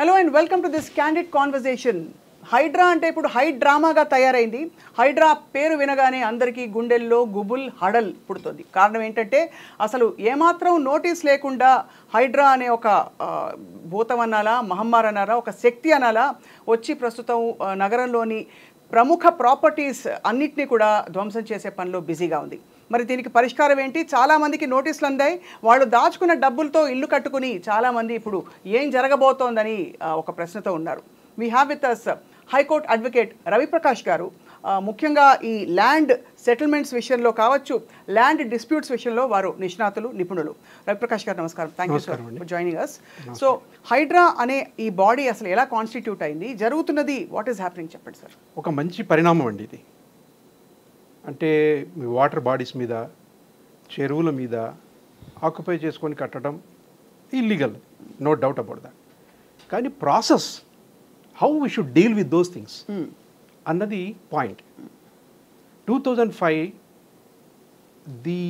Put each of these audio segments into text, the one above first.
Hello and welcome to this candid conversation. Hydraa అంటే ఇప్పుడు high డ్రామాగా తయారైంది. హైడ్రా పేరు వినగానే అందరికీ గుండెల్లో గుబుల్ హడల్ పుడుతుంది. కారణం ఏంటంటే అసలు ఏమాత్రం నోటీస్ లేకుండా హైడ్రా అనే ఒక భూతం అనాలా, మహమ్మారి అనాలా, ఒక శక్తి అనాలా వచ్చి ప్రస్తుతం నగరంలోని ప్రముఖ ప్రాపర్టీస్ అన్నిటినీ కూడా ధ్వంసం చేసే పనిలో బిజీగా ఉంది. మరి దీనికి పరిష్కారం ఏంటి? చాలామందికి నోటీసులు అందాయి. వాళ్ళు దాచుకున్న డబ్బులతో ఇల్లు కట్టుకుని చాలామంది ఇప్పుడు ఏం జరగబోతోందని ఒక ప్రశ్నతో ఉన్నారు. We have with us high court advocate Raviprakash గారు. ముఖ్యంగా ఈ ల్యాండ్ సెటిల్మెంట్స్ విషయంలో కావచ్చు, ల్యాండ్ డిస్ప్యూట్స్ విషయంలో వారు నిష్ణాతులు, నిపుణులు. రవిప్రకాష్ గారు నమస్కారం. Thank you sir for joining us. So HYDRAA అనే ఈ బాడీ అసలు ఎలా కాన్స్టిట్యూట్ అయింది, జరుగుతున్నది, వాట్ ఈస్ హ్యాపెనింగ్ చెప్పండి సార్. ఒక మంచి పరిణామం అండి ఇది. అంటే వాటర్ బాడీస్ మీద, చెరువుల మీద ఆక్యుపై చేసుకొని కట్టడం illegal, no doubt about that. కానీ process, how we should deal with those things అన్నది point. 2005 the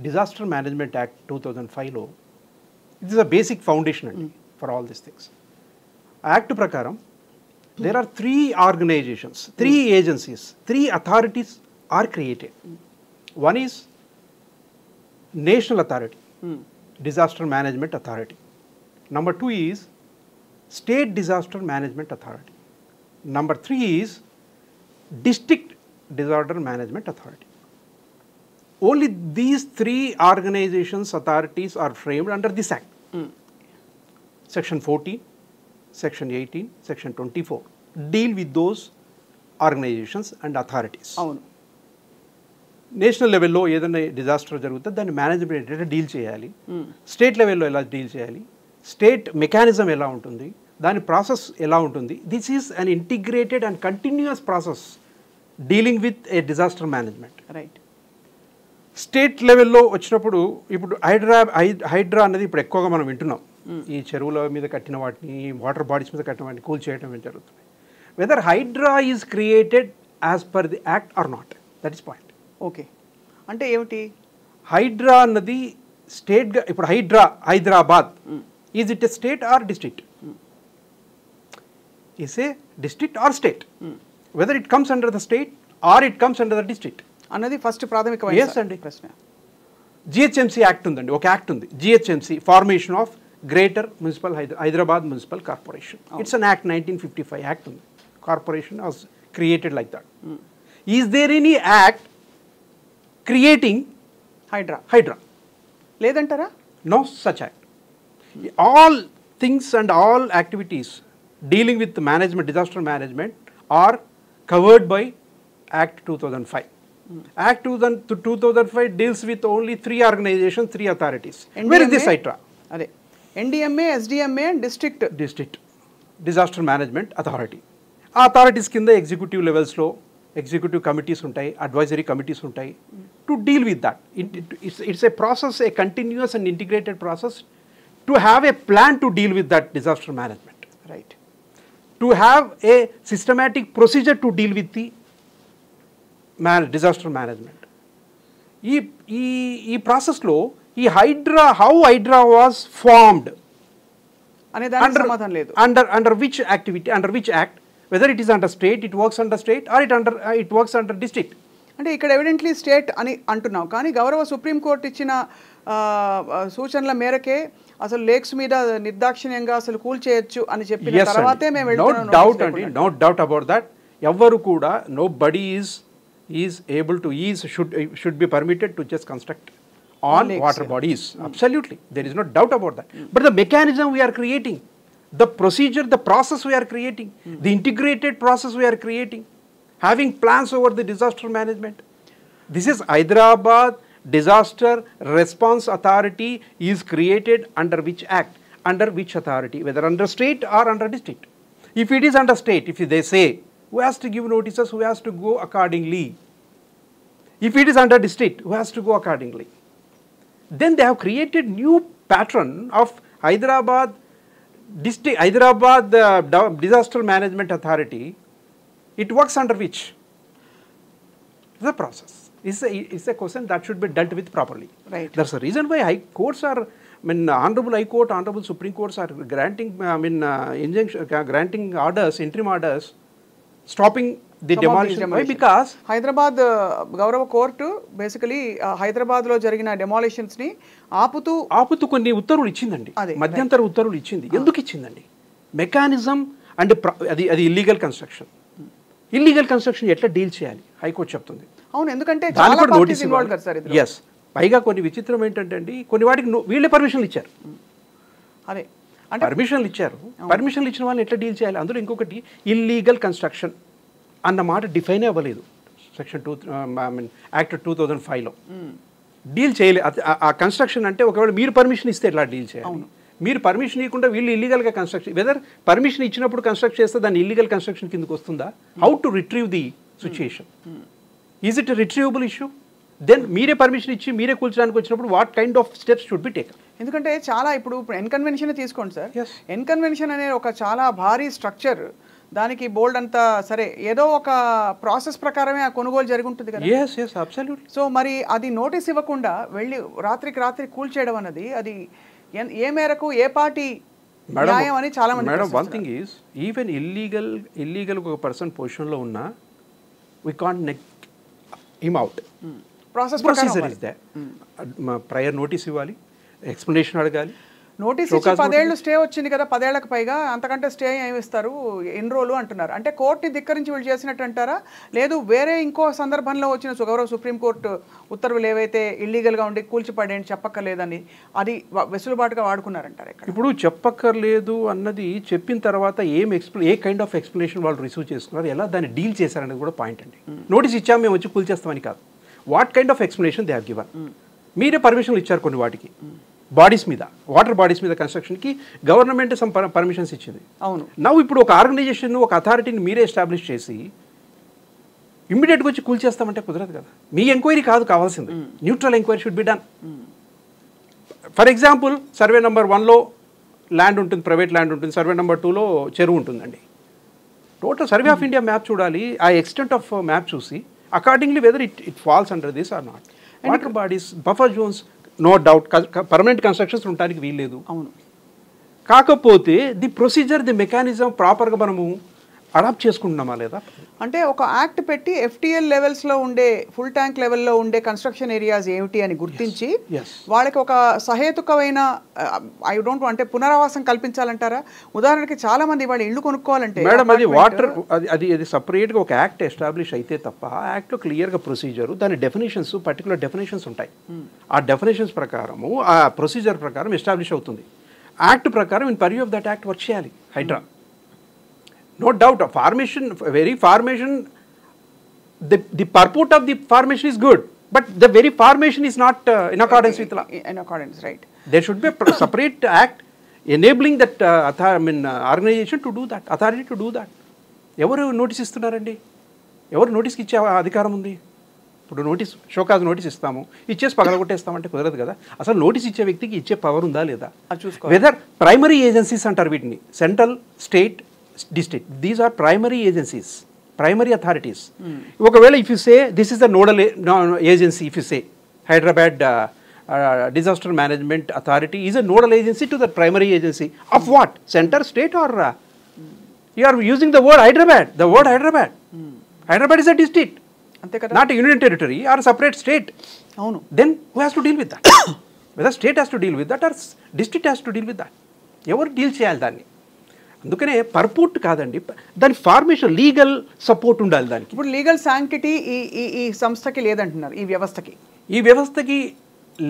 disaster management act 2005లో it is a basic foundation అండి for all these things. Act ప్రకారం there are 3 organizations, 3 agencies, 3 authorities are created. One is National Authority, Disaster Management Authority. Number 2 is State Disaster Management Authority. Number 3 is District Disaster Management Authority. Only these 3 organizations, authorities are framed under this act. Section 14, Section 18, Section 24 deal with those organizations and authorities. అవును. National లెవెల్లో ఏదైనా disaster జరుగుతుంది, దాన్ని management ఎలా deal చేయాలి, state లెవెల్లో ఎలా deal చేయాలి, స్టేట్ మెకానిజం ఎలా ఉంటుంది, దాని ప్రాసెస్ ఎలా ఉంటుంది. This is an integrated and continuous process dealing with a disaster management. Right. State లెవెల్లో వచ్చినప్పుడు ఇప్పుడు హైడ్రా అన్నది ఇప్పుడు ఎక్కువగా మనం వింటున్నాం. ఈ చెరువుల మీద కట్టిన వాటిని, వాటర్ బాడీస్ మీద కట్టిన వాటిని కూల్ చేయడం జరుగుతుంది. Whether HYDRAA is created as per the act or not, that is point. Okay, అంటే ఏమిటి హైడ్రా అన్నది స్టేట్గా, ఇప్పుడు Hyderabad is it a state or district? Is a district or state? Whether it comes under the state or it comes under the district అన్నది first ప్రాథమికమైన ప్రశ్న. GHMC act ఉందండి, ఒక యాక్ట్ ఉంది, GHMC, formation of greater municipal Hyderabad municipal corporation. It's an act, 1955 act ఉంది. Corporation was created like that. Is there any act creating HYDRAA? లేదంటారా? No such act. All things and all activities dealing with management, disaster management are covered by Act 2005. Act 2005 deals with only 3 organizations, 3 authorities. NDMA, where is this HYDRA? అదే NDMA, SDMA and District Disaster Management Authority. ఆ authorities కింద executive లెవెల్స్లో executive committees ఉంటాయి, advisory committees ఉంటాయి to deal with that. It's a process, a continuous and integrated process to have a plan to deal with that disaster management. Right. To have a systematic procedure to deal with the disaster management. ఈ ప్రాసెస్లో ఈ how Hydraa was formed అనే దానికి సమాధానం లేదు. Under which activity, under which act, whether it is under state, it works under state, or it works under district. అంటే ఇక్కడ evidently state అని అంటున్నాం, కానీ గౌరవ సుప్రీంకోర్టు ఇచ్చిన సూచనల మేరకే అసలు లేక్స్ మీద నిర్దాక్షిణ్యంగా అసలు కూల్ చేయొచ్చు అని చెప్పిన తర్వాతే మేము వెళ్తున్నాం. No doubt about that. ఎవరు కూడా nobody is able to should be permitted to just construct on water bodies. Absolutely, there is no doubt about that. But the mechanism we are creating, the procedure, the process we are creating, the integrated process we are creating, having plans over the disaster management. This is Hyderabad Disaster Response Authority is created under which act, under which authority, whether under state or under district. If it is under state, if they say who has to give notices, who has to go accordingly. If it is under district, who has to go accordingly. Then they have created new pattern of Hyderabad Disaster Management Authority. It works under which? The process. It's a question that should be dealt with properly. Right. That's the reason why high courts are Honorable High Court, Honorable Supreme Courts are granting, granting orders, interim orders, stopping the demolition. Why? Because Hyderabad గౌరవ court basically హైదరాబాద్లో జరిగిన డెమాలిషన్స్ని ఆపుతూ కొన్ని ఉత్తర్వులు ఇచ్చిందండి, మధ్యంతర ఉత్తర్వులు ఇచ్చింది. ఎందుకు ఇచ్చిందండి? Mechanism and అది ఇల్లీగల్ కన్స్ట్రక్షన్. ఇల్లీగల్ కన్స్ట్రక్షన్ ఎట్లా డీల్ చేయాలి హైకోర్టు చెప్తుంది. అవును, ఎందుకంటే చాలా పార్టీస్ ఇన్వాల్వ్ కదా సార్. ఎస్, పైగా కొన్ని విచిత్రం ఏంటంటే అండి, కొన్ని వాటికి వీళ్ళే పర్మిషన్లు ఇచ్చారు. అదే అంటే పర్మిషన్లు ఇచ్చారు. పర్మిషన్లు ఇచ్చిన వాళ్ళని ఎట్లా డీల్ చేయాలి? అందులో ఇంకొకటి ఇల్లీగల్ కన్స్ట్రక్షన్ అన్న మాట డిఫైన్ అవ్వలేదు సెక్షన్ యాక్ట్ 2005లో. డీల్ చేయలేదు. ఆ కన్స్ట్రక్షన్ అంటే ఒకవేళ మీరు పర్మిషన్ ఇస్తే ఎట్లా డీల్ చేయాలి? మీరు పర్మిషన్ ఇవ్వకుండా వీళ్ళు ఇల్లీగల్గా కన్స్ట్రక్షన్, వెదర్ పర్మిషన్ ఇచ్చినప్పుడు కన్స్ట్రక్ట్ చేస్తే దాన్ని ఇల్లీగల్ కన్స్ట్రక్షన్ కిందకి వస్తుందా? How to retrieve the situation? Is it retrievable issue? Then మీరే పర్మిషన్ ఇచ్చి మీరే కూల్చడానికి వచ్చినప్పుడు what kind of steps should be taken? ఎందుకంటే చాలా ఇప్పుడు ఎన్కన్వెన్షన్ తీసుకోండి సార్. ఎన్కన్వెన్షన్ అనే ఒక చాలా భారీ స్ట్రక్చర్, దానికి బోల్డ్ అంతా సరే ఏదో ఒక ప్రాసెస్ ప్రకారమే ఆ కొనుగోలు జరిగి ఉంటుంది కదా. సో మరి అది నోటీస్ ఇవ్వకుండా వెళ్ళి రాత్రి కూల్చేయడం అన్నది అది ఏ మేరకు ఏ పార్టీ న్యాయం అని చాలా మంది. Madam, one thing is, even illegal ఒక పర్సన్ పొజిషన్లో ఉన్నా we can't neck him out. Procedure is they. Prior notice ఇవ్వాలి, ఎక్స్ప్లెనేషన్ అడగాలి. నోటీస్ ఇచ్చి 10 ఏళ్ళు స్టే వచ్చింది కదా, 10 ఏళ్లకు పైగా, అంతకంటే స్టే ఏమి ఇస్తారు? ఎన్ని రోజులు అంటున్నారు? అంటే కోర్టుని ధిక్కరించి వీళ్ళు చేసినట్టు అంటారా? లేదు వేరే ఇంకో సందర్భంలో వచ్చిన గౌరవ సుప్రీంకోర్టు ఉత్తర్వులు ఏవైతే ఇల్లీగల్గా ఉండి కూల్చిపడేంటి చెప్పక్కర్లేదని అది వెసులుబాటుగా వాడుకున్నారంటారు? ఇప్పుడు చెప్పక్కర్లేదు అన్నది చెప్పిన తర్వాత ఏ కైండ్ ఆఫ్ ఎక్స్ప్లెనేషన్ వాళ్ళు రిసీవ్ చేసుకున్నారు, ఎలా దాన్ని డీల్ చేశారనేది కూడా పాయింట్ అండి. నోటీస్ ఇచ్చాము మేము వచ్చి కూల్చేస్తామని కాదు. What kind of explanation they have given? మీరే పర్మిషన్లు ఇచ్చారు కొన్ని వాటికి, బాడీస్ మీద, వాటర్ బాడీస్ మీద కన్స్ట్రక్షన్కి గవర్నమెంట్ సమ్ పర్మిషన్స్ ఇచ్చింది. అవును. నవ్వు ఇప్పుడు ఒక ఆర్గనైజేషన్, ఒక అథారిటీని మీరే ఎస్టాబ్లిష్ చేసి ఇమ్మీడియట్గా వచ్చి కూల్చేస్తామంటే కుదరదు కదా. మీ ఎంక్వైరీ కాదు కావాల్సింది, neutral enquiry should be done. For example, survey number 1లో ల్యాండ్ ఉంటుంది, ప్రైవేట్ ల్యాండ్ ఉంటుంది, సర్వే నెంబర్ 2లో చెరువు ఉంటుందండి. Total survey of India map చూడాలి, ఆ ఎక్స్టెంట్ ఆఫ్ మ్యాప్ చూసి accordingly whether it falls under this or not. Water bodies, buffer zones, no doubt permanent constructions ఉండడానికి వీల్లేదు. అవును. కాకపోతే ది ప్రొసీజర్, ది మెకానిజం ప్రాపర్గా మనము అడాప్ట్ చేసుకుంటున్నామా లేదా? అంటే ఒక యాక్ట్ పెట్టి ఎఫ్టీఎల్ లెవెల్స్లో ఉండే, ఫుల్ ట్యాంక్ లెవెల్లో ఉండే కన్స్ట్రక్షన్ ఏరియాస్ ఏమిటి అని గుర్తించి వాళ్ళకి ఒక సహేతుకమైన అంటే పునరావాసం కల్పించాలంటారా? ఉదాహరణకి చాలా మంది వాళ్ళ ఇల్లు కొనుక్కోవాలంటే మేడం, అది వాటర్ అది సపరేట్గా ఒక యాక్ట్ ఎస్టాబ్లిష్ అయితే తప్ప, యాక్ట్లో క్లియర్గా ప్రొసీజరు, దాని డెఫినేషన్స్, పర్టికులర్ డెఫినేషన్స్ ఉంటాయి. ఆ డెఫినేషన్స్ ప్రకారము, ఆ ప్రొసీజర్ ప్రకారం ఎస్టాబ్లిష్ అవుతుంది. యాక్ట్ ప్రకారం in purview of that act work చేయాలి Hydraa. No doubt, formation, the purport of the formation is good, but the very formation is not in accordance with law. In accordance, right. There should be a separate act enabling that organization to do that, authority to do that. ఎవరు notice ఇస్తున్నారండి? ఎవరు నోటీస్కి ఇచ్చే అధికారం ఉంది? ఇప్పుడు show cause notice ఇస్తాము, ఇచ్చేసి పగలగొట్టేస్తామంటే కుదరదు కదా. అసలు నోటీస్ ఇచ్చే వ్యక్తికి ఇచ్చే పవర్ ఉందా లేదా చూసుకోవాలి. వెదర్ ప్రైమరీ ఏజెన్సీస్ అంటారు వీటిని, central, state, district, these are primary agencies, primary authorities. ఒకవేళ if you say this is the nodal agency, if you say Hyderabad disaster management authority is a nodal agency to the primary agency of what? Center, state, or you are using the word Hyderabad. The word Hyderabad. Hyderabad is a district, not a union territory or a separate state. అవును. Then who has to deal with that? Whether state has to deal with that or district has to deal with that. ఎవరు deal చేయాలి దాన్ని? అందుకనే పర్పూట్ కాదండి, దాని formation, legal support ఉండాలి దానికి. ఇప్పుడు లీగల్ శాంక్టిటీ ఈ సంస్థకి లేదంటున్నారు, ఈ వ్యవస్థకి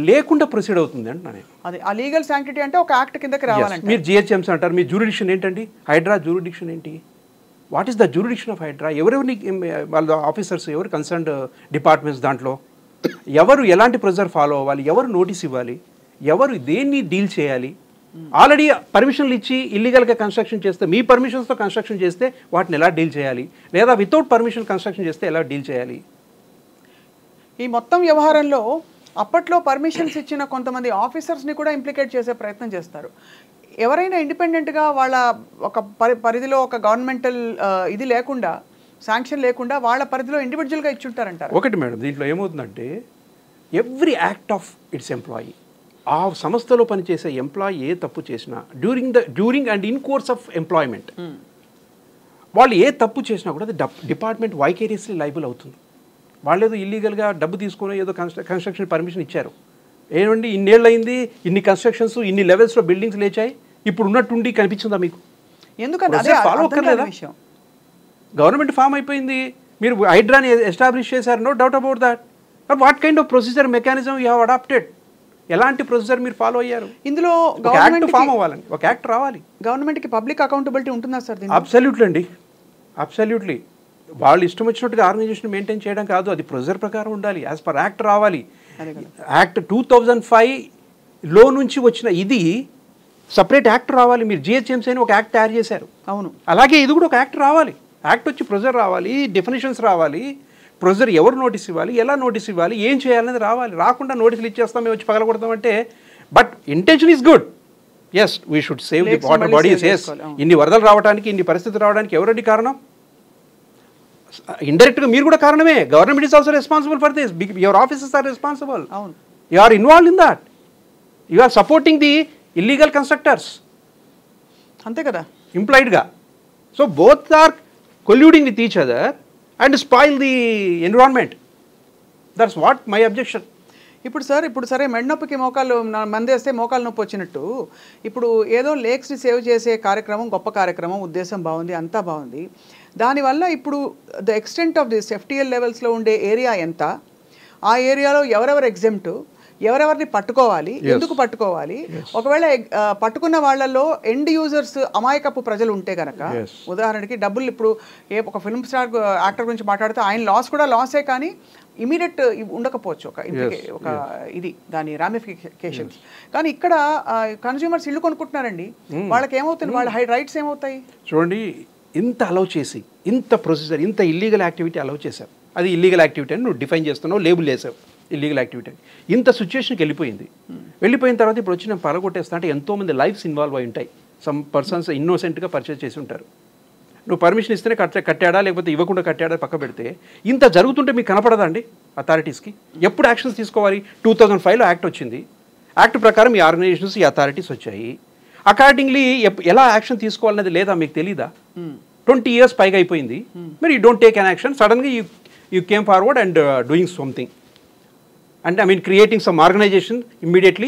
లేకుండా ప్రొసీడ్ అవుతుంది అంటున్నాను. అదే ఆ లీగల్ శాంక్టిటీ అంటే ఒక యాక్ట్ కిందకి రావాలంటే. మీరు జిహెచ్ఎంసీ అంటారు, మీ జ్యూరిడిక్షన్ ఏంటండి? హైడ్రా జ్యూరిడిక్షన్ ఏంటి? What is the jurisdiction of HYDRAA? ఎవరెవరిని వాళ్ళ ఆఫీసర్స్, ఎవరు కన్సర్న్డ్ డిపార్ట్మెంట్స్, దాంట్లో ఎవరు ఎలాంటి ప్రొసీజర్ ఫాలో అవ్వాలి, ఎవరు నోటీస్ ఇవ్వాలి, ఎవరు దేన్ని డీల్ చేయాలి? ఆల్రెడీ పర్మిషన్లు ఇచ్చి ఇల్లీగల్గా కన్స్ట్రక్షన్ చేస్తే, మీ పర్మిషన్స్తో కన్స్ట్రక్షన్ చేస్తే వాటిని ఎలా డీల్ చేయాలి, లేదా వితౌట్ పర్మిషన్ కన్స్ట్రక్షన్ చేస్తే ఎలా డీల్ చేయాలి? ఈ మొత్తం వ్యవహారంలో అప్పట్లో పర్మిషన్స్ ఇచ్చిన కొంతమంది ఆఫీసర్స్ని కూడా ఇంప్లికేట్ చేసే ప్రయత్నం చేస్తారు. ఎవరైనా ఇండిపెండెంట్గా వాళ్ళ ఒక పరిధిలో ఒక గవర్నమెంటల్ ఇది లేకుండా, శాంక్షన్ లేకుండా వాళ్ళ పరిధిలో ఇండివిజువల్గా ఇచ్చుంటారంటారు. ఒకటి మేడం, దీంట్లో ఏమవుతుందంటే every act of it's employee ఆ సంస్థలో పనిచేసే ఎంప్లాయీ ఏ తప్పు చేసినా during and in course of employment వాళ్ళు ఏ తప్పు చేసినా కూడా అది డిపార్ట్మెంట్ వైకేరియస్లీ లైబుల్ అవుతుంది. వాళ్ళు ఏదో ఇల్లీగల్గా డబ్బు తీసుకొని ఏదో కన్స్ట్రక్షన్ పర్మిషన్ ఇచ్చారు, ఏమండి ఇన్నేళ్ళు అయింది, ఇన్ని కన్స్ట్రక్షన్స్ ఇన్ని లెవెల్స్లో బిల్డింగ్స్ లేచాయి, ఇప్పుడు ఉన్నట్టుండి కనిపించిందా మీకు? ఎందుకంటే ఫాలో అక్కర్లేదా? గవర్నమెంట్ ఫామ్ అయిపోయింది, మీరు హైడ్రాని ఎస్టాబ్లిష్ చేశారు, no doubt about that. But what kind of procedure mechanism you have adopted? ఎలాంటి ప్రొసీజర్ మీరు ఫాలో అయ్యారు? ఇందులో గవర్నమెంట్ ఫామ్ అవ్వాలని ఒక యాక్ట్ రావాలి. గవర్నమెంట్కి పబ్లిక్ అకౌంటబిలిటీ ఉంటుందా సార్? అబ్సల్యూట్లీ అండి, అబ్సల్యూట్లీ. వాళ్ళు ఇష్టం వచ్చినట్టుగా ఆర్గనైజేషన్ మెయింటైన్ చేయడం కాదు, అది ప్రొసీజర్ ప్రకారం ఉండాలి, యాజ్ పర్ యాక్ట్ రావాలి. యాక్ట్ 2005లో నుంచి వచ్చిన ఇది సపరేట్ యాక్ట్ రావాలి. మీరు జిహెచ్ఎంసీ అని ఒక యాక్ట్ తయారు చేశారు, అవును, అలాగే ఇది కూడా ఒక యాక్ట్ రావాలి. యాక్ట్ వచ్చి ప్రొసీజర్ రావాలి, డెఫినేషన్స్ రావాలి, ప్రొసీజర్ ఎవరు నోటీస్ ఇవ్వాలి, ఎలా నోటీస్ ఇవ్వాలి, ఏం చేయాలనేది రావాలి. రాకుండా నోటీసులు ఇచ్చేస్తాం, మేము వచ్చి పగలగొడతామంటే, but intention is good. Yes, we should save the water bodies. Yes, ఇన్ని వరదలు రావడానికి, ఇన్ని పరిస్థితులు రావడానికి ఎవరండి కారణం? ఇండైరెక్ట్గా మీరు కూడా కారణమే. Government is also responsible for this. Your offices are responsible. అవును, you are involved in that. You are supporting the illegal constructors, అంతే కదా, ఇంప్లాయిడ్గా. So both are colluding with each other and spoil the environment. That's what my objection. ఇప్పుడు సరే మెడనొప్పికి మోకాలు మందేస్తే మోకాలు నొప్పి వచ్చినట్టు, ఇప్పుడు ఏదో లేక్స్ని సేవ్ చేసే కార్యక్రమం గొప్ప కార్యక్రమం, ఉద్దేశం బాగుంది, అంతా బాగుంది. దానివల్ల ఇప్పుడు the extent of this FTL లెవెల్స్లో ఉండే ఏరియా ఎంత, ఆ ఏరియాలో ఎవరెవరు ఎగ్జెంప్ట్, ఎవరెవరిని పట్టుకోవాలి, ఎందుకు పట్టుకోవాలి, ఒకవేళ పట్టుకున్న వాళ్ళల్లో ఎండ్ యూజర్స్ అమాయకపు ప్రజలు ఉంటే కనుక, ఉదాహరణకి డబ్బులు ఇప్పుడు ఒక ఫిల్మ్ స్టార్ యాక్టర్ గురించి మాట్లాడితే ఆయన లాస్ కూడా లాసే, కానీ ఇమీడియట్ ఉండకపోవచ్చు ఒక ఇది దాని రామిఫికేషన్స్. కానీ ఇక్కడ కన్స్యూమర్స్ ఇల్లు కొనుక్కుంటున్నారండి, వాళ్ళకి ఏమవుతుంది, వాళ్ళ రైట్స్ ఏమవుతాయి? చూడండి, ఇంత అలౌ చేసి, ఇంత ప్రొసీజర్, ఇంత ఇల్లీగల్ యాక్టివిటీ అలౌ చేశారు. అది ఇల్లీగల్ యాక్టివిటీ అని నువ్వు డిఫైన్ చేస్తున్నావు, లేబుల్ వేసావు ఇల్లీగల్ యాక్టివిటీ అని. ఇంత సిచ్యువేషన్కి వెళ్ళిపోయిన తర్వాత ఇప్పుడు వచ్చి నేను పగలగొట్టేస్తా అంటే ఎంతోమంది లైఫ్స్ ఇన్వాల్వ్ అయి ఉంటాయి. సమ్ పర్సన్స్ ఇన్నోసెంట్గా పర్చేస్ చేసి ఉంటారు. నువ్వు పర్మిషన్ ఇస్తేనే కట్టాడా లేకపోతే ఇవ్వకుండా కట్టాడా పక్క పెడితే, ఇంత జరుగుతుంటే మీకు కనపడదా అండి అథారిటీస్కి? ఎప్పుడు యాక్షన్స్ తీసుకోవాలి? 2005లో యాక్ట్ వచ్చింది, యాక్ట్ ప్రకారం ఈ ఆర్గనైజేషన్స్, ఈ అథారిటీస్ వచ్చాయి. అకార్డింగ్లీ ఎలా యాక్షన్ తీసుకోవాలనేది లేదా మీకు తెలీదా? 20 years పైగా అయిపోయింది, మరి you don't take an action. సడన్గా you came forward and doing something. And I mean creating some organization immediately.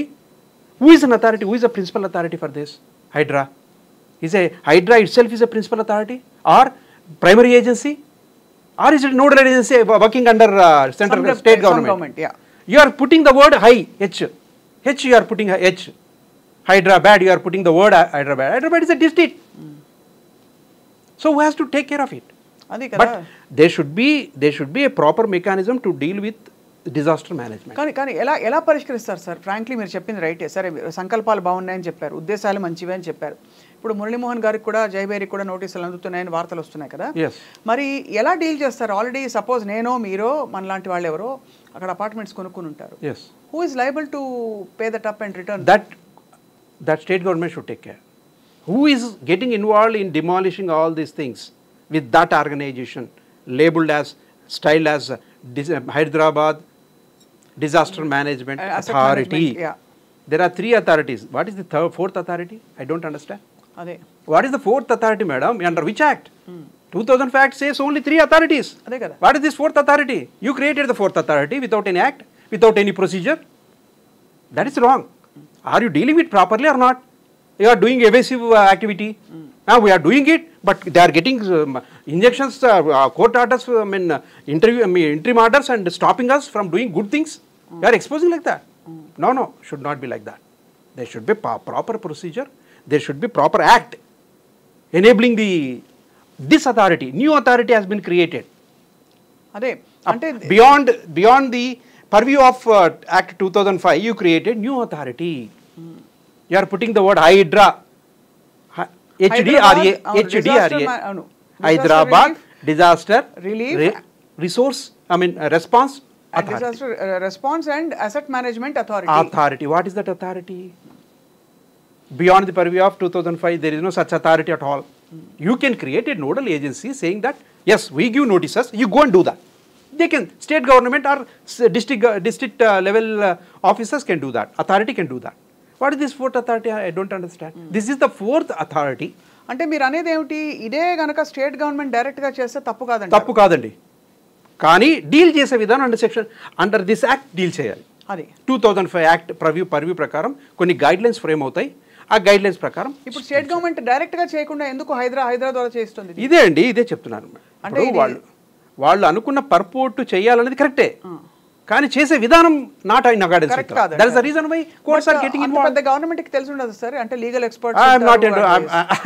Who is an authority? Who is a principal authority for this? Hydra. Hydra itself is a principal authority or primary agency? Or is it nodal agency working under central state government? Yeah. You are putting the word high, H you are putting H. Hyderabad, you are putting the word Hyderabad. Hyderabad is a district. So who has to take care of it? But there should be a proper mechanism to deal with disaster management. కానీ ఎలా పరిష్కరిస్తారు sir? Frankly మీరు చెప్పింది రైటే, సరే సంకల్పాలు బాగున్నాయని చెప్పారు, ఉద్దేశాలు మంచివే అని చెప్పారు. ఇప్పుడు మురళీమోహన్ గారికి కూడా, జయబేరికి కూడా నోటీసులు అందుతున్నాయని వార్తలు వస్తున్నాయి కదా, మరి ఎలా డీల్ చేస్తారు? ఆల్రెడీ సపోజ్ నేనో మీరో మనలాంటి వాళ్ళు ఎవరో అక్కడ అపార్ట్మెంట్స్ కొనుక్కుని ఉంటారు. Who is liable to pay that up and return? That state government should take care. Who is getting involved in demolishing all these things with that organization labeled as, styled as Hyderabad Disaster Management Authority? There are 3 authorities. What is the fourth authority? I don't understand. What is the fourth authority, madam? Under which act? 2005 Act says only 3 authorities. What is this fourth authority? You created the fourth authority without any act, without any procedure. That is wrong. Are you dealing with properly or not? You are doing evasive activity. Now we are doing it, but they are getting injunctions, court orders, interim orders, and stopping us from doing good things. You are exposing like that. No, should not be like that. There should be proper procedure. There should be proper act enabling this authority. New authority has been created. Beyond the purview of Act 2005, you created new authority. You are putting the word Hydra. HDRA. Hyderabad Disaster Relief Resource. Response Authority. Disaster Response and Asset Management Authority. What is that authority? Beyond the purview of 2005, there is no such authority at all. You can create a nodal agency saying that yes, we give notices. You go and do that. They can, state government or district level officers can do that. Authority can do that. What is this fourth authority? I don't understand. This is the fourth authority. అంటే మీరు అనేది ఏమిటి, ఇదే గనక state government డైరెక్ట్గా చేస్తే తప్పు కాదండి? తప్పు కాదండి, కానీ డీల్ చేసే విధానం అండర్ దిస్ యాక్ట్ డీల్ చేయాలి. అది 2005 యాక్ట్ పర్వ్యూ ప్రకారం కొన్ని గైడ్లైన్స్ ఫ్రేమ్ అవుతాయి. ఆ గైడ్లైన్స్ ప్రకారం ఇప్పుడు స్టేట్ గవర్నమెంట్ డైరెక్ట్గా చేయకుండా ఎందుకు హైదరాబాద్ ద్వారా చేస్తుంది? ఇదే చెప్తున్నాను. అంటే వాళ్ళు అనుకున్న పర్పోర్ట్ చేయాలనేది కరెక్టే, కానీ చేసే విధానం not in accordance. That is the reason why courts are getting involved. పెద్ద గవర్నమెంట్ కి తెలిసి ఉండదు సార్, అంటే legal experts.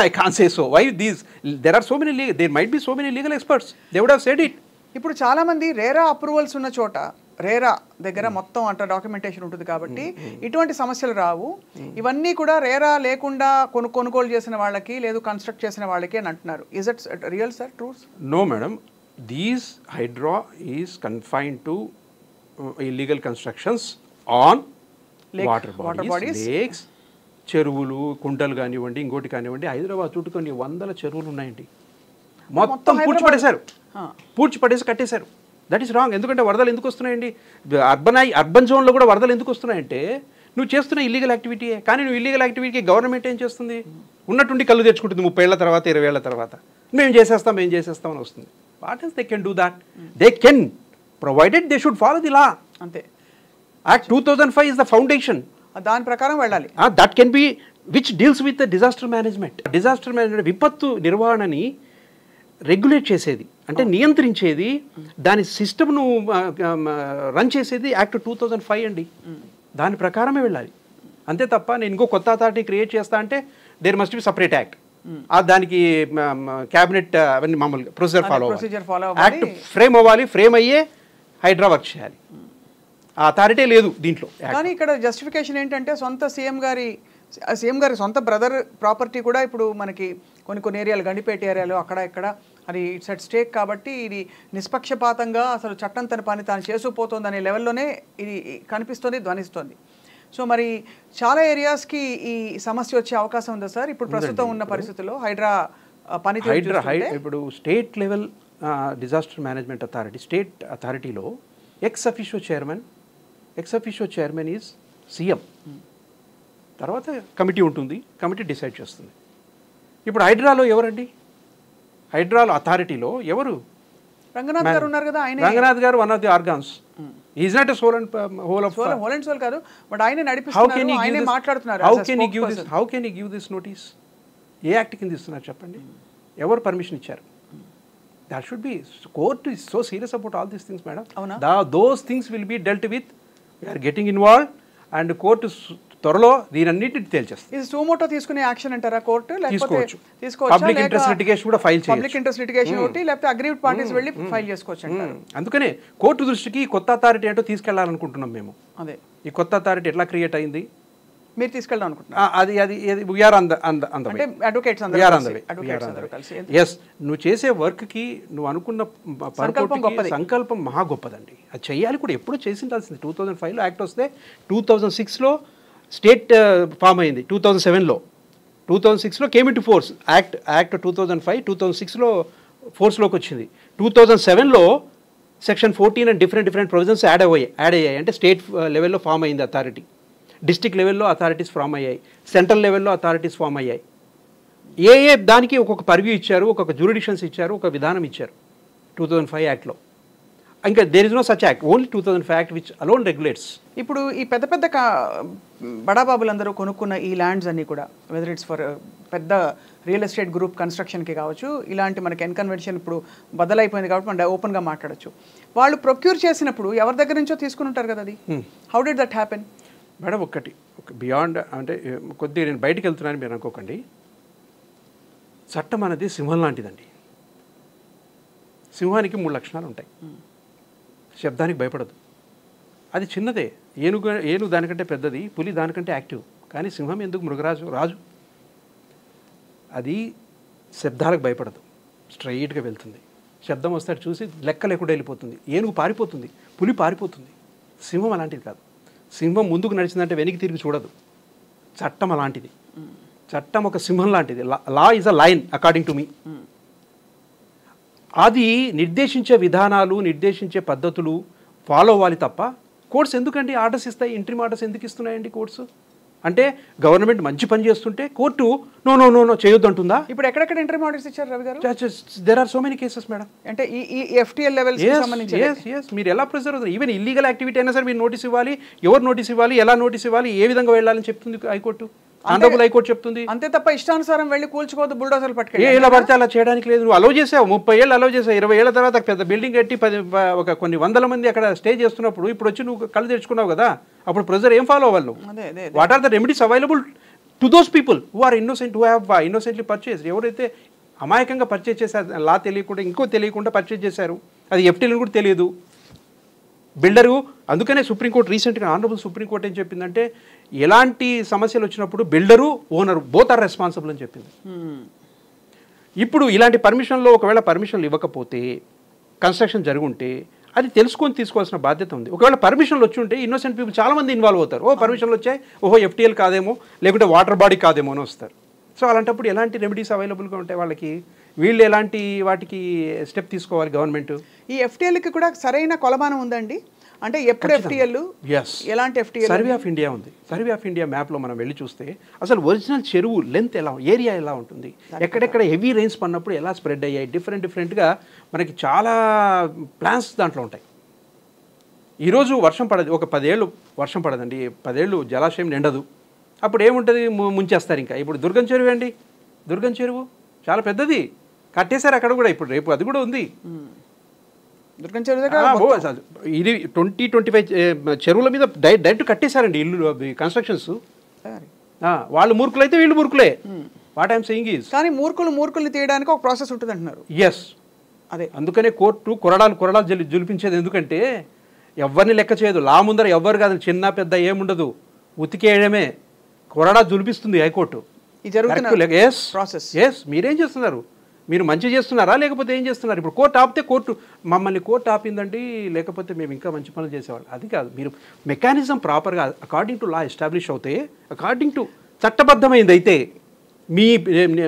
I can't say so. Why these? There are so many there might be so many legal experts. They would have said it. ఇప్పుడు చాలా మంది RERA approvals ఉన్న చోట, రేరా దగ్గర మొత్తం అంటే డాక్యుమెంటేషన్ ఉంటుంది కాబట్టి ఇటువంటి సమస్యలు రావు. ఇవన్నీ కూడా రేరా లేకుండా కొనుగోలు చేసిన వాళ్ళకి లేదు కన్స్ట్రక్ట్ చేసిన వాళ్ళకి అని అంటున్నారు. Is it real sir, true? No madam, these hydra is confined to illegal constructions on water bodies, lakes, చెరువులు, కుంటలు కానివ్వండి, ఇంకోటి కానివ్వండి. హైదరాబాద్ చుట్టూ కొన్ని వందల చెరువులు ఉన్నాయండి, మొత్తం పూడ్చిపడేసి కట్టేశారు. That is wrong. ఎందుకంటే వరదలు ఎందుకు వస్తున్నాయండి? అర్బన్ జోన్లో కూడా వరదలు ఎందుకు వస్తున్నాయంటే నువ్వు చేస్తున్న ఇల్లీగల్ యాక్టివిటీయే. కానీ నువ్వు ఇల్లీగల్ యాక్టివిటీకి గవర్నమెంట్ ఏం చేస్తుంది? ఉన్నట్టుండి కళ్ళు తెచ్చుకుంటుంది 30 ఏళ్ల తర్వాత, 20 ఏళ్ల తర్వాత. మేము చేసేస్తాం అని వస్తుంది. What is they can do that? They can, provided they should follow the law. అంతే. Act 2005 is the foundation. దాని ప్రకారం వెళ్ళాలి. That can be which deals with disaster management. Disaster management విపత్తు నిర్వహణని రెగ్యులేట్ చేసేది, అంటే నియంత్రించేది, దాని సిస్టమ్ను రన్ చేసేది యాక్ట్ 2005 అండి. దాని ప్రకారమే వెళ్ళాలి. అంతే తప్ప నేను ఇంకో కొత్త అథారిటీ క్రియేట్ చేస్తా అంటే there must be separate act. దానికి క్యాబినెట్ అవన్నీ మామూలుగా ప్రొసీజర్ ఫాలో అవ్వాలి. యాక్ట్ ఫ్రేమ్ అవ్వాలి, ఫ్రేమ్ అయ్యే హైడ్రా వర్క్ చేయాలి. ఆ అథారిటీ లేదు దీంట్లో. కానీ ఇక్కడ జస్టిఫికేషన్ ఏంటంటే సొంత సీఎం గారి సొంత బ్రదర్ ప్రాపర్టీ కూడా ఇప్పుడు మనకి కొన్ని ఏరియాలు, గండిపేట ఏరియాలో అక్కడ ఇక్కడ అది ఇట్స్ అట్ స్టేక్ కాబట్టి ఇది నిష్పక్షపాతంగా అసలు చట్టం తన పని తాను చేసుకుపోతుంది అనే లెవెల్లోనే ఇది కనిపిస్తుంది, ధ్వనిస్తుంది. సో మరి చాలా ఏరియాస్కి ఈ సమస్య వచ్చే అవకాశం ఉందా సార్ ఇప్పుడు ప్రస్తుతం ఉన్న పరిస్థితుల్లో? హైడ్రా ఇప్పుడు state level disaster management authority, state అథారిటీలో ex officio chairman is CM. తర్వాత కమిటీ ఉంటుంది, కమిటీ డిసైడ్ చేస్తుంది. ఇప్పుడు హైడ్రాలో ఎవరండి? హైడ్రాలో అథారిటీలో ఎవరు? రంగనాథ్ గారు ఉన్నారు కదా. రంగనాథ్ గారు one of the organs. Is not whole and sole కాదు, బట్ ఆయన నడిపిస్తున్నారు, ఆయనే మాట్లాడుతున్నారు. How can you give this notice? ఏ యాక్ట్ కింద ఇస్తున్నారు చెప్పండి? ఎవరు పర్మిషన్ ఇచ్చారు? That should be, court is so serious about all these things madam. Those things will be dealt with. We're getting involved and court త్వరలో దీనన్నిటిని తేల్చేస్తుంది. ఇది suo motu తీసుకునే యాక్షన్ అంటారా కోర్టు? తీసుకోవచ్చు. పబ్లిక్ ఇంట్రెస్ట్ లిటిగేషన్ కూడా ఫైల్ చేయొచ్చు. Public interest litigation ఒకటి, లేకపోతే అగ్రీవ్డ్ పార్టీస్ వెళ్ళి ఫైల్ చేసుకోవచ్చు అంటారు. అందుకనే కోర్టు దృష్టికి కొత్త అథారిటీ ఏంటో తీసుకెళ్లాలనుకుంటున్నాం మేము. అదే ఈ కొత్త అథారిటీ ఎట్లా క్రియేట్ అయింది మీరు తీసుకెళ్దాం అనుకుంటున్నారు? నువ్వు చేసే వర్క్కి నువ్వు అనుకున్న సంకల్పం మహా గొప్పదండి. అది చెయ్యాలి కూడా, ఎప్పుడూ చేసిండాల్సింది. 2005లో యాక్ట్ వస్తే 2006లో స్టేట్ ఫామ్ అయింది. 2006లో came into force act 2005, 2006లో ఫోర్స్లోకి వచ్చింది. 2007లో section 14 and different provisions add అయ్యాయి. అంటే స్టేట్ లెవెల్లో ఫామ్ అయింది అథారిటీ, డిస్ట్రిక్ట్ లెవెల్లో అథారిటీస్ ఫామ్ అయ్యాయి, సెంట్రల్ లెవెల్లో అథారిటీస్ ఫామ్ అయ్యాయి. ఏ దానికి ఒక్కొక్క పర్వ్యూ ఇచ్చారు, ఒక్కొక్క జ్యూరిడిక్షన్స్ ఇచ్చారు, ఒక విధానం ఇచ్చారు 2005 యాక్ట్లో. ఇంకా there is no such act, only 2005 act which alone regulates. ఇప్పుడు ఈ పెద్ద బడాబాబులందరూ కొనుక్కున్న ఈ ల్యాండ్స్ అన్నీ కూడా, వెదర్ ఇట్స్ ఫర్ పెద్ద రియల్ ఎస్టేట్ గ్రూప్ కన్స్ట్రక్షన్కి కావచ్చు, ఇలాంటి మనకి ఎన్కన్వెన్షన్ ఇప్పుడు బదలైపోయింది కాబట్టి మనం ఓపెన్గా మాట్లాడచ్చు. వాళ్ళు ప్రొక్యూర్ చేసినప్పుడు ఎవరి దగ్గర నుంచో తీసుకుని ఉంటారు కదా, అది how did that happen? Madam ఒక బియాండ్ అంటే కొద్దిగా నేను బయటికి వెళ్తున్నాను మీరు అనుకోకండి. చట్టం అనేది సింహం లాంటిదండి. సింహానికి 3 లక్షణాలు ఉంటాయి. శబ్దానికి భయపడదు, అది చిన్నదే. ఏనుగు దానికంటే పెద్దది, పులి దానికంటే యాక్టివ్. కానీ సింహం ఎందుకు రాజు అది శబ్దాలకు భయపడదు, స్ట్రైట్గా వెళ్తుంది. శబ్దం వస్తే చూసి లెక్క లేకుండా వెళ్ళిపోతుంది. ఏనుగు పారిపోతుంది, పులి పారిపోతుంది. సింహం అలాంటిది కాదు. సింహం ముందుకు నడిచిందంటే వెనక్కి తిరిగి చూడదు. చట్టం అలాంటిది. చట్టం ఒక సింహం లాంటిది. Law is a lion according to me. అది నిర్దేశించే విధానాలు, నిర్దేశించే పద్ధతులు ఫాలో అవ్వాలి తప్ప కోర్ట్స్ ఎందుకండి ఆర్డర్స్ ఇస్తాయి? ఇంట్రీమ్ ఆర్డర్స్ ఎందుకు ఇస్తున్నాయండి కోర్ట్స్? అంటే గవర్నమెంట్ మంచి పని చేస్తుంటే court no no no no చేయొద్దు అంటుందా? ఇప్పుడు ఎక్కడెక్కడ ఇంటర్మ్ ఆర్డర్స్ ఇచ్చారు రవి గారు? There are so many cases madam. అంటే ఈ ఎఫ్టీఎల్ లెవెల్స్ సంబంధించి మీరు ఎలా ప్రెజర్ అవుతుంది? ఈవెన్ ఇల్లీగల్ యాక్టివిటీ అయినా సరే మీరు నోటీస్ ఇవ్వాలి. ఎవరు నోటీస్ ఇవ్వాలి, ఎలా నోటీస్ ఇవ్వాలి, ఏ విధంగా వెళ్ళాలని చెప్తుంది హైకోర్టు. ఆనరబుల్ హైకోర్టు చెప్తుంది. అంతే తప్ప ఇష్టానుసారం వెళ్ళి కూల్చుకోవద్దు, బుల్డోజర్లు పట్టుకెళ్ళి ఎలా పడితే అలా చేయడానికి లేదు. నువ్వు అలౌ చేసావు, 30 ఏళ్ళు అలౌ చేసావు, 20 ఏళ్ల తర్వాత పెద్ద బిల్డింగ్ కట్టి ఒక కొన్ని వందల మంది అక్కడ స్టే చేస్తున్నప్పుడు ఇప్పుడు వచ్చి నువ్వు కళ్ళు తెచ్చుకున్నావు కదా, అప్పుడు ప్రెజర్ ఏం ఫాలో అవ్వాలి నువ్వు? What are the remedies available to those people who are innocent, who have innocently purchase? ఎవరైతే అమాయకంగా పర్చేస్ చేశారు, లా తెలియకుండా ఇంకో తెలియకుండా పర్చేస్ చేశారు, అది ఎఫ్టీలను కూడా తెలియదు బిల్డరు. అందుకనే సుప్రీంకోర్టు రీసెంట్గా ఆనరబుల్ సుప్రీంకోర్టు ఏం చెప్పిందంటే ఎలాంటి సమస్యలు వచ్చినప్పుడు builder owner both are responsible అని చెప్పింది. ఇప్పుడు ఇలాంటి పర్మిషన్లో ఒకవేళ పర్మిషన్లు ఇవ్వకపోతే కన్స్ట్రక్షన్ జరుగుంటే అది తెలుసుకొని తీసుకోవాల్సిన బాధ్యత ఉంది. ఒకవేళ పర్మిషన్లు వచ్చి ఉంటే ఇన్నోసెంట్ పీపుల్ చాలామంది ఇన్వాల్వ్ అవుతారు. పర్మిషన్లు వచ్చాయి, ఎఫ్టీఎల్ కాదేమో, లేకుంటే వాటర్ బాడీ కాదేమో అని వస్తారు. సో అలాంటప్పుడు ఎలాంటి రెమెడీస్ అవైలబుల్గా ఉంటాయి వాళ్ళకి? వీళ్ళు ఎలాంటి వాటికి స్టెప్ తీసుకోవాలి గవర్నమెంట్? ఈ ఎఫ్టీఎల్కి కూడా సరైన కొలమానం ఉందండి? అంటే ఎప్పుడు ఎఫ్టీఎల్, ఎలాంటి ఎఫ్టీఎల్? సర్వే ఆఫ్ ఇండియా ఉంది. సర్వే ఆఫ్ ఇండియా మ్యాప్లో మనం వెళ్ళి చూస్తే అసలు ఒరిజినల్ చెరువు లెంత్ ఎలా, ఏరియా ఎలా ఉంటుంది, ఎక్కడెక్కడ హెవీ రెయిన్స్ పడినప్పుడు ఎలా స్ప్రెడ్ అయ్యాయి, డిఫరెంట్గా మనకి చాలా ప్లాన్స్ దాంట్లో ఉంటాయి. ఈరోజు వర్షం పడదు, ఒక 10 ఏళ్ళు వర్షం పడదండి, 10 ఏళ్ళు జలాశయం నిండదు, అప్పుడు ఏముంటుంది? ముంచేస్తారు. ఇంకా ఇప్పుడు దుర్గం చెరువు అండి, దుర్గం చెరువు చాలా పెద్దది, కట్టేశారు అక్కడ కూడా. ఇప్పుడు రేపు అది కూడా ఉంది. దుర్గం చెరువు దగ్గర ఇది 20-25 చెరువుల మీద డైరెక్ట్ కట్టేశారండి ఇల్లు, కన్స్ట్రక్షన్స్. వాళ్ళు మూర్ఖులు అయితే వీళ్ళు మూర్ఖులే. వాట్ ఐఎమ్ సెయింగ్ ఈజ్, కానీ మూర్ఖుల్ని తీయడానికి ఒక ప్రాసెస్ ఉంటుంది అంటున్నారు. ఎస్, అదే అందుకనే కోర్టు కొరడాలు జులిపించేది. ఎందుకంటే ఎవరిని లెక్క చేయదు, లా ముందర ఎవ్వరు కాదు, చిన్న పెద్ద ఏముండదు, ఉతికేయడమే. కొరడా జులిపిస్తుంది హైకోర్టు. మీరేం చేస్తున్నారు? మీరు మంచి చేస్తున్నారా లేకపోతే ఏం చేస్తున్నారు? ఇప్పుడు కోర్టు ఆపితే మమ్మల్ని కోర్టు ఆపిందండి, లేకపోతే మేము ఇంకా మంచి పనులు చేసేవాళ్ళు. అది కాదు, మీరు మెకానిజం ప్రాపర్గా అకార్డింగ్ టు లా ఎస్టాబ్లిష్ అవుతే, అకార్డింగ్ టు చట్టబద్ధమైంది అయితే,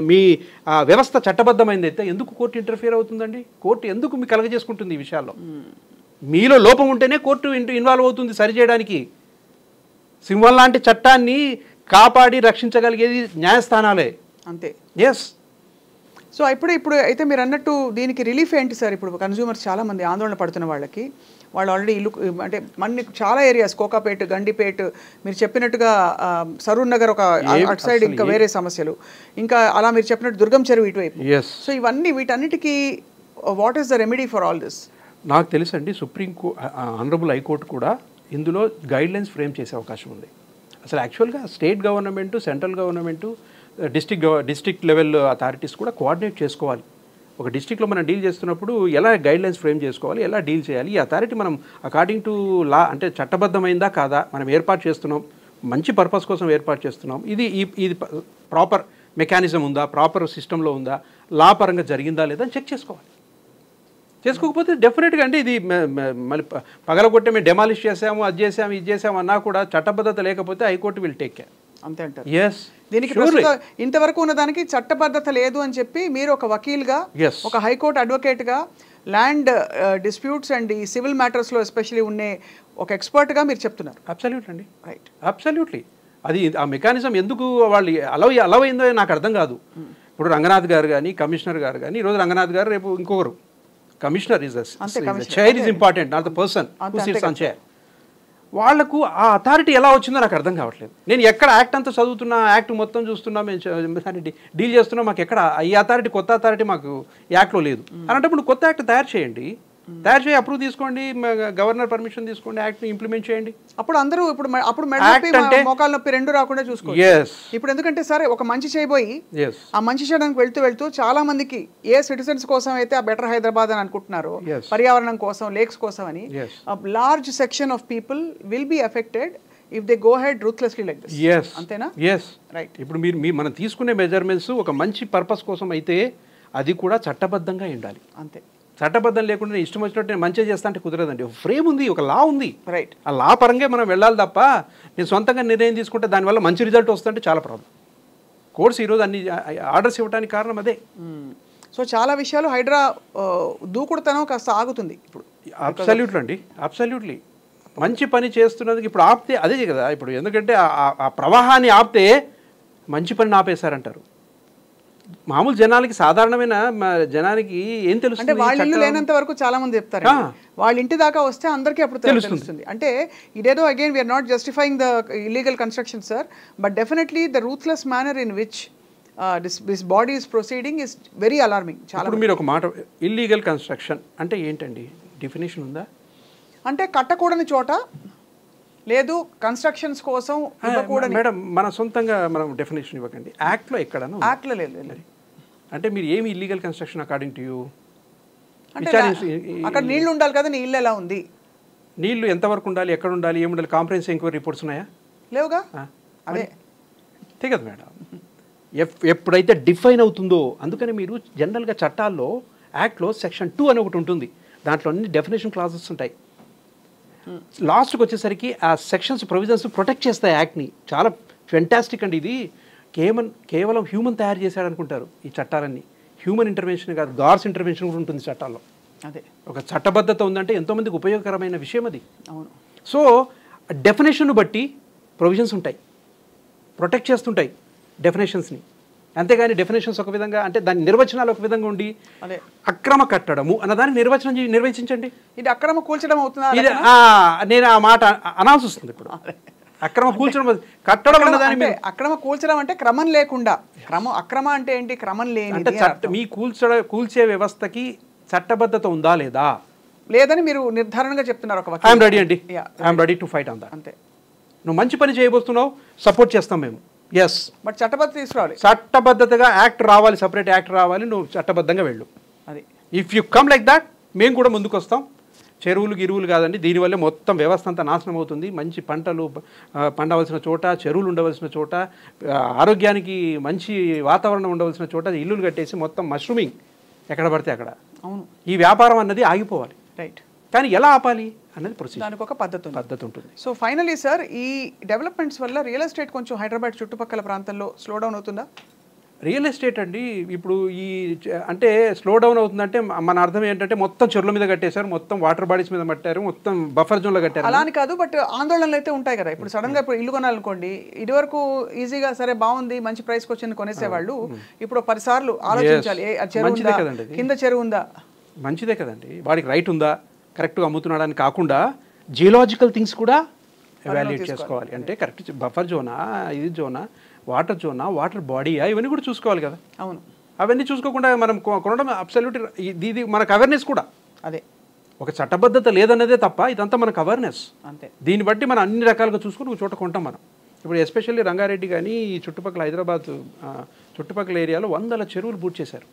మీ వ్యవస్థ చట్టబద్ధమైంది అయితే ఎందుకు కోర్టు ఇంటర్ఫియర్ అవుతుందండి? కోర్టు ఎందుకు మీకు కలగజేసుకుంటుంది ఈ విషయాల్లో? మీలో లోపం ఉంటేనే కోర్టు ఇన్వాల్వ్ అవుతుంది సరిచేయడానికి. సింహం లాంటి చట్టాన్ని కాపాడి రక్షించగలిగేది న్యాయస్థానాలే. అంతే. ఎస్. సో ఇప్పుడు అయితే మీరు అన్నట్టు దీనికి రిలీఫ్ ఏంటి సార్? ఇప్పుడు కన్జ్యూమర్స్ చాలామంది ఆందోళన పడుతున్న వాళ్ళకి, వాళ్ళు ఆల్రెడీ ఇల్లు అంటే మన చాలా ఏరియాస్, కోకాపేట్, గండిపేట్, మీరు చెప్పినట్టుగా సరూర్ నగర్, ఒక అటు సైడ్ ఇంకా వేరే సమస్యలు, ఇంకా అలా మీరు చెప్పినట్టు దుర్గం చెరువు ఇటువైపు. సో వీటన్నిటికీ what is the remedy for all this? నాకు తెలుసండి, ఆనరబుల్ హైకోర్టు కూడా ఇందులో గైడ్లైన్స్ ఫ్రేమ్ చేసే అవకాశం ఉంది. అసలు యాక్చువల్గా state government, central government, district level authorities కూడా కోఆర్డినేట్ చేసుకోవాలి. ఒక డిస్ట్రిక్ట్లో మనం డీల్ చేస్తున్నప్పుడు ఎలా గైడ్లైన్స్ ఫ్రేమ్ చేసుకోవాలి, ఎలా డీల్ చేయాలి, ఈ అథారిటీ మనం అకార్డింగ్ టు లా అంటే చట్టబద్ధమైందా కాదా, మనం ఏర్పాటు చేస్తున్నాం, మంచి పర్పస్ కోసం ఏర్పాటు చేస్తున్నాం, ఇది ప్రాపర్ మెకానిజం ఉందా, ప్రాపర్ సిస్టంలో ఉందా, లా పరంగా జరిగిందా లేదా అని చెక్ చేసుకోవాలి. చేసుకోకపోతే డెఫినెట్గా అంటే ఇది మళ్ళీ పగలగొట్టే మేము డెమాలిష్ చేసాము, అది చేసాము, ఇది చేసాము అన్నా కూడా చట్టబద్ధత లేకపోతే హైకోర్టు విల్ టేక్ కేర్. అంతే అంటారు. ఎస్. దీనికి ఇంతవరకు ఉన్నదానికి చట్టబద్ధత లేదు అని చెప్పి మీరు ఒక వకీల్గా, ఒక హైకోర్టు అడ్వకేట్గా, ల్యాండ్ డిస్ప్యూట్స్ అండ్ ఈ సివిల్ మ్యాటర్స్లో ఎస్పెషలీ ఉండే ఒక ఎక్స్పర్ట్గా మీరు చెప్తున్నారు. అబ్సల్యూట్లీ అండి, రైట్, అబ్సల్యూట్లీ. అది ఆ మెకానిజం ఎందుకు వాళ్ళు అలవ్ అయిందో నాకు అర్థం కాదు. ఇప్పుడు రంగనాథ్ గారు కానీ, కమిషనర్ గారు కానీ, ఈరోజు రంగనాథ్ గారు, రేపు ఇంకొకరు commissioner. Chair is important, not the person who sits on chair. వాళ్లకు ఆ అథారిటీ ఎలా వచ్చిందో నాకు అర్థం కావట్లేదు. నేను ఎక్కడ యాక్ట్ అంతా చదువుతున్నా, యాక్ట్ మొత్తం చూస్తున్నా, మేము డీల్ చేస్తున్నా, మాకు ఎక్కడ ఈ అథారిటీ, కొత్త అథారిటీ మాకు యాక్ట్లో లేదు. అలాంటప్పుడు కొత్త యాక్ట్ తయారు చేయండి, అప్రూవ్ తీసుకోండి, గవర్నర్ పర్మిషన్ తీసుకోండి, యాక్ట్ ఇంప్లిమెంట్ చేయండి. అప్పుడు అందరూ ఇప్పుడు మోకాలు నొప్పి రెండు రాకుండా చూసుకోండి. ఇప్పుడు ఎందుకంటే సరే ఒక మంచి చేయబోయి ఆ మంచి చేయడానికి వెళ్తూ చాలా మందికి ఏ సిటిజన్స్ కోసం అయితే ఆ బెటర్ హైదరాబాద్ అని అనుకుంటున్నారు, పర్యావరణం కోసం, లేక్స్ కోసం అని, large section of people will be affected if they go head ruthlessly like this. అంతేనా? రైట్. ఇప్పుడు మనం తీసుకునే మెజర్మెంట్స్ ఒక మంచి పర్పస్ కోసం అయితే అది కూడా చట్టబద్ధంగా ఉండాలి. అంతే. చట్టబద్ధం లేకుండా నేను ఇష్టం వచ్చినట్టు నేను మంచిగా చేస్తా అంటే కుదరదండి. ఒక ఫ్రేమ్ ఉంది, ఒక లా ఉంది. రైట్. ఆ లా పరంగా మనం వెళ్ళాలి తప్ప నేను సొంతంగా నిర్ణయం తీసుకుంటే దానివల్ల మంచి రిజల్ట్ వస్తుంటే చాలా ప్రాబ్లం. కోర్ట్స్ ఈరోజు అన్ని ఆర్డర్స్ ఇవ్వడానికి కారణం అదే. సో చాలా విషయాలు హైడ్రా దూకుడుతనం కాస్త ఆగుతుంది ఇప్పుడు. అబ్సల్యూట్లీ అండి, అబ్సల్యూట్లీ. మంచి పని చేస్తున్నందుకు ఇప్పుడు ఆపితే అదే కదా ఇప్పుడు, ఎందుకంటే ఆ ప్రవాహాన్ని ఆపితే మంచి పని ఆపేశారంటారు. మామూలు జనాలకి, సాధారణమైన జనానికి ఏం తెలుస్తుంది? అంటే వాళ్ళ ఇల్లు లేనంత వరకు చాలా మంది చెప్తారు, వాళ్ళ ఇంటి దాకా వస్తే అందరికీ అప్పుడు తెలుస్తుంది. అంటే ఇదేదో again we're not justifying the illegal construction sir, but definitely the ruthless manner in which this body is proceeding is very alarming. చాలా. ఇప్పుడు మీరు ఒక మాట, ఇల్లీగల్ కన్స్ట్రక్షన్ అంటే ఏంటండి, డెఫినేషన్ ఉందా? అంటే కట్టకూడని చోట, లేదు కన్స్ట్రక్షన్స్ కోసం ఇవ్వకూడని. మేడం మన సొంతంగా మనం డెఫినేషన్ ఇవ్వకండి, యాక్ట్లో ఎక్కడన్నా? యాక్ట్లో లేదు. అంటే మీరు ఏమి illegal construction according to you? అంటే అక్కడ నీళ్లు ఉండాలి కదా, నీళ్ళు ఎలా ఉంది, నీళ్లు ఎంతవరకు ఉండాలి, ఎక్కడ ఉండాలి, ఏముండాలి, కాంప్రహెన్సివ్ ఎంక్వైరీ రిపోర్ట్స్ ఉన్నాయా? లేవుగా. అదే కదా మేడం, ఎప్పుడైతే డిఫైన్ అవుతుందో. అందుకని మీరు జనరల్గా చట్టాల్లో, యాక్ట్లో సెక్షన్ 2 అని ఒకటి ఉంటుంది, దాంట్లో అన్ని డెఫినేషన్ క్లాసెస్ ఉంటాయి. లాస్ట్కి వచ్చేసరికి ఆ సెక్షన్స్, ప్రొవిజన్స్ ప్రొటెక్ట్ చేస్తాయి యాక్ట్ని. చాలా ఫెంటాస్టిక్ అండి ఇది. కేవలం హ్యూమన్ తయారు చేశాడు అనుకుంటారు ఈ చట్టాలన్నీ. హ్యూమన్ ఇంటర్వెన్షన్ కాదు, గాడ్స్ ఇంటర్వెన్షన్ కూడా ఉంటుంది చట్టాల్లో. అదే ఒక చట్టబద్ధత ఉందంటే ఎంతోమందికి ఉపయోగకరమైన విషయం అది. అవును. సో డెఫినేషన్ బట్టి ప్రొవిజన్స్ ఉంటాయి, ప్రొటెక్ట్ చేస్తుంటాయి డెఫినేషన్స్ని. అంతేగాని డెఫినేషన్స్ ఒక విధంగా, అంటే దాని నిర్వచనాలు ఒక విధంగా ఉండి, అదే అక్రమ కట్టడము అన్నదాన్ని నిర్వచించండి. ఇది అక్రమ కూల్చడం అవుతుందా? నేను ఆ మాట అనాల్సి వస్తుంది ఇప్పుడు. అక్రమ కూల్చడం, కట్టడం అన్నదాన్ని. అక్రమ కూల్చడం అంటే క్రమం లేకుండా. అక్రమ అంటే ఏంటి? క్రమం లేని. అంటే మీ కూల్చే వ్యవస్థకి చట్టబద్ధత ఉందా లేదా లేదని మీరు నిర్ధారణగా చెప్తున్నారు. ఒక ఐఎమ్ రెడీ అండి, I'm ready to fight on that. అంతే. నువ్వు మంచి పని చేయబోతున్నావు, సపోర్ట్ చేస్తాం మేము. ఎస్, బట్ చట్టబద్ధత తీసుకురావాలి, చట్టబద్ధతగా యాక్ట్ రావాలి, సపరేట్ యాక్ట్ రావాలి, నువ్వు చట్టబద్ధంగా వెళ్ళు. అది if you come like that, మేము కూడా ముందుకు వస్తాం. చెరువులు కాదండి, దీనివల్ల మొత్తం వ్యవస్థ అంతా నాశనం అవుతుంది. మంచి పంటలు పండవలసిన చోట, చెరువులు ఉండవలసిన చోట, ఆరోగ్యానికి మంచి వాతావరణం ఉండవలసిన చోట ఇల్లులు కట్టేసి మొత్తం మష్రూమింగ్ ఎక్కడ పడితే అక్కడ. అవును. ఈ వ్యాపారం అన్నది ఆగిపోవాలి. రైట్. కానీ ఎలా ఆపాలి అన్నది ప్రొసీజర్, దానికి ఒక పద్ధతి ఉంటుంది. సో ఫైనలీ సార్, ఈ డెవలప్మెంట్స్ వల్ల రియల్ ఎస్టేట్ కొంచెం హైదరాబాద్ చుట్టుపక్కల ప్రాంతాల్లో స్లో డౌన్ అవుతుందా? రియల్ ఎస్టేట్ అండి ఇప్పుడు అంటే స్లో డౌన్ అవుతుందంటే మన అర్థం ఏంటంటే మొత్తం చెరువుల మీద కట్టేశారు, మొత్తం వాటర్ బాడీస్ మీద కట్టారు, మొత్తం బఫర్ జోన్లో కట్టారు. అలా అని కాదు, బట్ ఆందోళనలు అయితే ఉంటాయి కదా. ఇప్పుడు సడన్గా ఇప్పుడు ఇల్లు కొనాలనుకోండి, ఇదివరకు ఈజీగా సరే బాగుంది మంచి ప్రైస్కి వచ్చింది కొనేసేవాళ్ళు. ఇప్పుడు 10 సార్లు ఆలోచించాలి, కింద చెరువు ఉందా, మంచిదే కదండి, వాడికి రైట్ ఉందా, కరెక్ట్గా అమ్ముతున్నాడని కాకుండా జియోలాజికల్ థింగ్స్ కూడా ఎవాల్యుయేట్ చేసుకోవాలి. అంటే కరెక్ట్ బఫర్ జోనా, ఇది జోనా, వాటర్ జోనా, వాటర్ బాడీయా, ఇవన్నీ కూడా చూసుకోవాలి కదా. అవును. అవన్నీ చూసుకోకుండా మనం కొనడం అబ్సల్యూట్, ఇది మనకు అవేర్నెస్ కూడా. అదే ఒక చట్టబద్ధత లేదన్నదే తప్ప ఇదంతా మనకు అవేర్నెస్. అంతే. దీన్ని బట్టి మనం అన్ని రకాలుగా చూసుకుని ఒక చోట కొంటాం మనం. ఇప్పుడు ఎస్పెషల్లీ రంగారెడ్డి కానీ చుట్టుపక్కల హైదరాబాద్ చుట్టుపక్కల ఏరియాలో 100 చెరువులు పూర్తి చేశారు,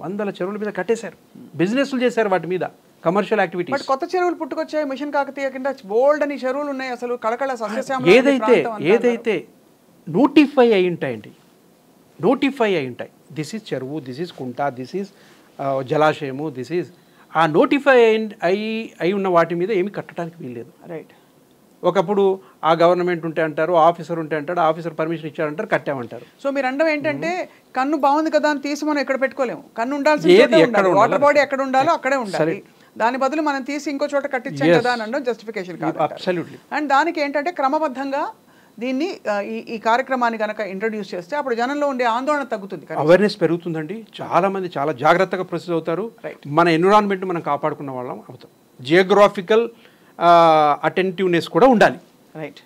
100 చెరువుల మీద కట్టేశారు, బిజినెస్లు చేశారు వాటి మీద, కమర్షియల్ యాక్టివిటీస్. బట్ కొత్త చెరువులు పుట్టుకొచ్చాయి, మిషన్ కాకతీయ కింద బోల్డ్ అని చెరువులు ఉన్నాయి, అసలు కళకళ సస్యశ్యామల. ఏదైతే నోటిఫై అయి ఉంటాయండి, నోటిఫై అయి ఉంటాయి, దిస్ ఈజ్ చెరువు, this is Kunta, this is జలాశయము, this is, ఆ నోటిఫై అయి ఉన్న వాటి మీద ఏమి కట్టడానికి వీల్లేదు. రైట్. ఒకప్పుడు ఆ గవర్నమెంట్ ఉంటే అంటారు, ఆఫీసర్ ఉంటే అంటాడు, ఆఫీసర్ పర్మిషన్ ఇచ్చారంటారు, కట్టామంటారు. సో మీరు అండం ఏంటంటే కన్ను బాగుంది కదా అని తీసి మనం ఎక్కడ పెట్టుకోలేము, కన్ను ఉండాల్సింది వాటర్ బాడీ ఎక్కడ ఉండాలో అక్కడే ఉండాలి, దాని బదులు మనం తీసి ఇంకో చోట కట్టించాం కదా అని అనడం జస్టిఫికేషన్ కాదు. అబ్సల్యూట్లీ. అండ్ దానికి ఏంటంటే క్రమబద్ధంగా దీన్ని ఈ కార్యక్రమాన్ని కనుక ఇంట్రడ్యూస్ చేస్తే అప్పుడు జనంలో ఉండే ఆందోళన తగ్గుతుంది, అవేర్నెస్ పెరుగుతుందండి. చాలా మంది చాలా జాగ్రత్తగా ప్రొసీజ్ అవుతారు, మన ఎన్విరాన్మెంట్ మనం కాపాడుకున్న వాళ్ళం అవుతాం. జియోగ్రాఫికల్ అటెంటివ్నెస్ కూడా ఉండాలి. రైట్.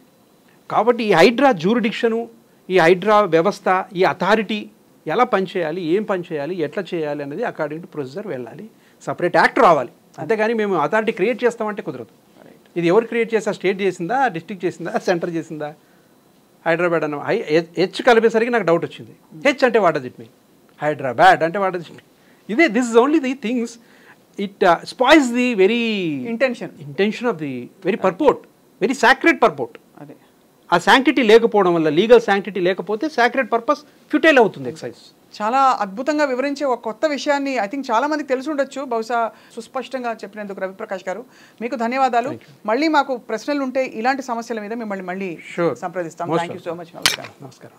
కాబట్టి ఈ హైడ్రా జ్యూరిడిక్షను, ఈ హైడ్రా వ్యవస్థ, ఈ అథారిటీ ఎలా పనిచేయాలి, ఏం పనిచేయాలి, ఎట్లా చేయాలి అనేది అకార్డింగ్ టు ప్రొసీజర్ వెళ్ళాలి, సపరేట్ యాక్ట్ రావాలి. అంతేగాని మేము అథారిటీ క్రియేట్ చేస్తామంటే కుదరదు. ఇది ఎవరు క్రియేట్ చేసా, స్టేట్ చేసిందా, డిస్ట్రిక్ట్ చేసిందా, సెంటర్ చేసిందా? హైదరాబాద్ అన్న హెచ్ కలిపేసరికి నాకు డౌట్ వచ్చింది. హెచ్ అంటే what does it mean, Hyderabad అంటే what does it mean? This is only the things, it spoils the very intention of the very purport, very sacred purport. అదే ఆ శాంక్టిటీ లేకపోవడం వల్ల, లీగల్ శాంక్టిటీ లేకపోతే sacred purpose futile అవుతుంది exercise. చాలా అద్భుతంగా వివరించే ఒక కొత్త విషయాన్ని ఐ థింక్ చాలా మందికి తెలిసి ఉండొచ్చు, బహుశా సుస్పష్టంగా చెప్పినందుకు రవిప్రకాష్ గారు మీకు ధన్యవాదాలు. మళ్ళీ మాకు ప్రశ్నలు ఉంటే ఇలాంటి సమస్యల మీద మిమ్మల్ని మళ్ళీ సంప్రదిస్తాం. Thank you so much. నమస్కారం.